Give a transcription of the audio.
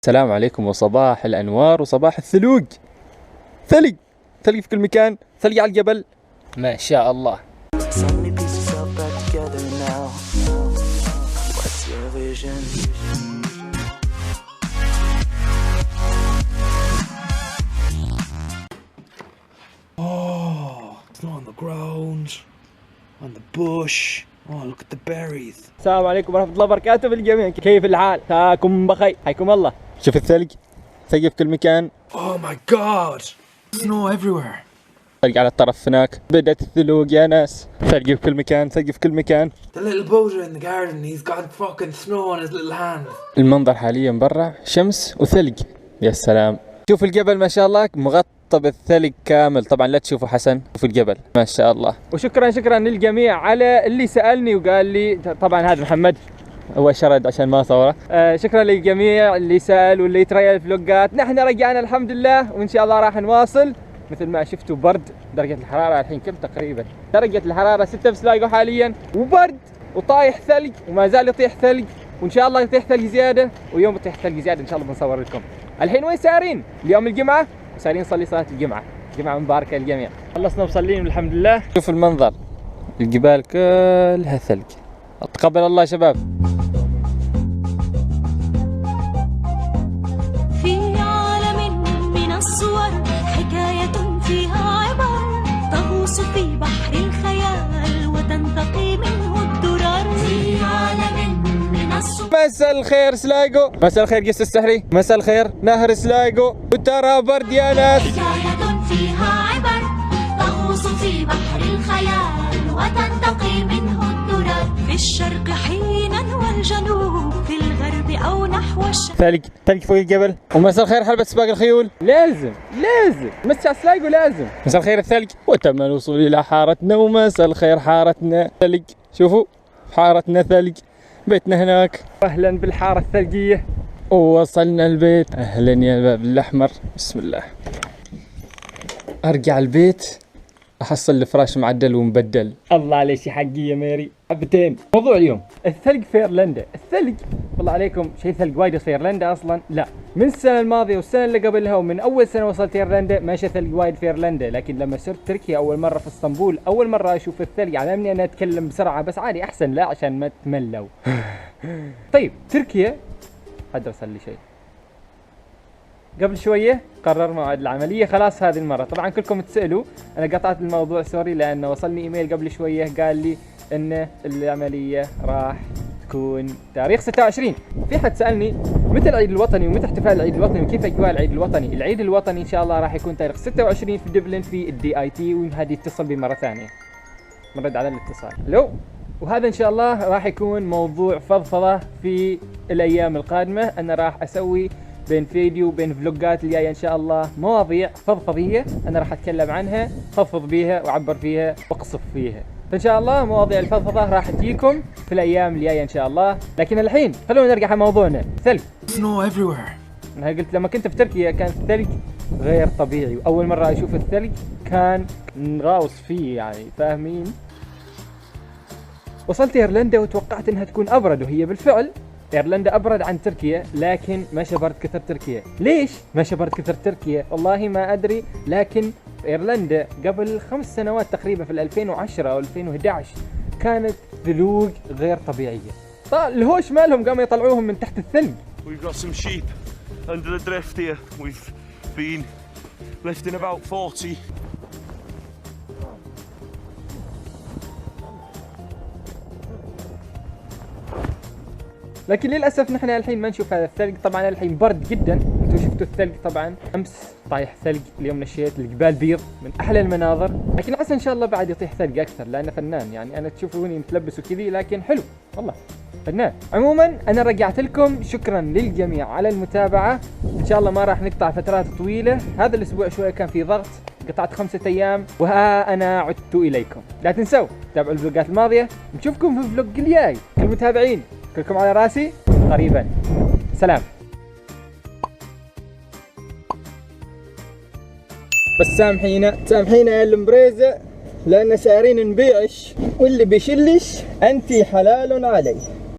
السلام عليكم وصباح الأنوار وصباح الثلوج. ثلج ثلج في كل مكان، ثلج على الجبل ما شاء الله. It's not on the ground, on the bush. Oh, look at the berries. السلام عليكم ورحمة الله وبركاته بالجميع، كيف الحال؟ تاكم بخير، حيكم الله. شوف الثلج، ثلج في كل مكان. Oh my god! Snow everywhere. ثلج على الطرف هناك، بدأت الثلوج يا ناس. ثلج في كل مكان، ثلج في كل مكان. The little boater in the garden, he's got fucking snow on his little hand. المنظر حاليا برا شمس وثلج، يا سلام. شوف الجبل ما شاء الله مغطى بالثلج كامل، طبعا لا تشوفوا حسن، شوفوا الجبل ما شاء الله. وشكرا للجميع على اللي سألني وقال لي، طبعا هذا محمد هو شرد عشان ما صوره. شكرا للجميع اللي سأل واللي يتريا الفلوجات. نحن رجعنا الحمد لله وإن شاء الله راح نواصل. مثل ما شفتوا برد، درجة الحرارة الحين كم تقريبا؟ درجة الحرارة 6 في سلايجو حاليا، وبرد وطايح ثلج وما زال يطيح ثلج، وإن شاء الله يطيح ثلج زيادة، ويوم يطيح ثلج زيادة إن شاء الله بنصور لكم. الحين وين سارين؟ اليوم الجمعة، وسارين نصلي صلاة الجمعة. جمعة مباركة للجميع. خلصنا مصلين والحمد لله. شوف المنظر، الجبال كلها ثلج. تقبل الله شباب. في عالم من الصور حكاية فيها عبر، تغوص في بحر الخيال وتنتقي منه الدرر. في عالم من الصور. مساء الخير سلايجو، مساء الخير قس السحري، مساء الخير نهر سلايجو، وترى برد يا ناس. حكاية فيها عبر، تغوص في بحر الخيال وتنتقي منه الدرر. في الشرق حينا والجنوب، في الغرب أو نحو الشرق. ثلج فوق الجبل. ومساء الخير حلبة سباق الخيول. لازم مسا سلايجو لازم. مساء الخير الثلج. وتم الوصول إلى حارتنا، ومساء الخير حارتنا ثلج. شوفوا حارتنا ثلج، بيتنا هناك. أهلا بالحارة الثلجية. ووصلنا البيت. أهلا يا الباب الأحمر. بسم الله. أرجع البيت أحصل الفراش معدل ومبدل. الله عليك شي حقي يا ميري. حبتين. موضوع اليوم الثلج في ايرلندا. الثلج والله عليكم شيء ثلج وايد في ايرلندا اصلا. لا، من السنه الماضيه والسنه اللي قبلها ومن اول سنه وصلت ايرلندا ماشي ثلج وايد في ايرلندا، لكن لما صرت تركيا اول مره في اسطنبول اول مره اشوف الثلج. علمني انا اتكلم بسرعه بس عادي احسن لا عشان ما تملوا. طيب تركيا حد ارسل لي شيء قبل شويه، قرر موعد العمليه خلاص هذه المره. طبعا كلكم تسالوا، انا قطعت الموضوع سوري لانه وصلني ايميل قبل شويه قال لي ان العمليه راح تكون تاريخ 26. في حد سالني متى العيد الوطني ومتى احتفال العيد الوطني وكيف اجواء العيد الوطني. العيد الوطني ان شاء الله راح يكون تاريخ 26 في دبلن في الدي اي تي، وهذه اتصل بي مره ثانيه. نرد على الاتصال. الو. وهذا ان شاء الله راح يكون موضوع فضفضه في الايام القادمه. انا راح اسوي بين فيديو وبين فلوجات الجايه ان شاء الله مواضيع فضفضيه انا راح اتكلم عنها، فضفض بيها واعبر فيها واقصف فيها. فان شاء الله مواضيع الفضفضه راح تجيكم في الايام الجايه ان شاء الله. لكن الحين خلونا نرجع على موضوعنا. ثلج. Snow everywhere. انا قلت لما كنت في تركيا كان الثلج غير طبيعي، واول مره اشوف الثلج كان نغاوص فيه يعني، فاهمين؟ وصلت ايرلندا وتوقعت انها تكون ابرد، وهي بالفعل ايرلندا ابرد عن تركيا، لكن ما شبرت كثر تركيا. ليش ما شبرت كثر تركيا؟ والله ما ادري، لكن ايرلندا قبل 5 سنوات تقريبا في 2010 او 2011 كانت ثلوج غير طبيعيه. الهوش مالهم قاموا يطلعوهم من تحت الثلج. We've got some sheep under the drift here. We've been lifting about 40. لكن للاسف نحن الحين ما نشوف هذا الثلج. طبعا الحين برد جدا، انتم شفتوا الثلج طبعا، امس طايح ثلج، اليوم نشيت، الجبال بيض، من احلى المناظر. لكن عسى ان شاء الله بعد يطيح ثلج اكثر لانه فنان يعني. انا تشوفوني متلبس وكذي لكن حلو والله فنان. عموما انا رجعت لكم، شكرا للجميع على المتابعه. ان شاء الله ما راح نقطع فترات طويله. هذا الاسبوع شويه كان في ضغط، قطعت 5 ايام وها انا عدت اليكم. لا تنسوا تابعوا الفلوجات الماضيه، نشوفكم في الفلوج الجاي. كل المتابعين كلكم على راسي قريبا. سلام. بس سامحينا يا المبريزه لان سارين نبيعش، واللي بيشلش انتي حلال عليه.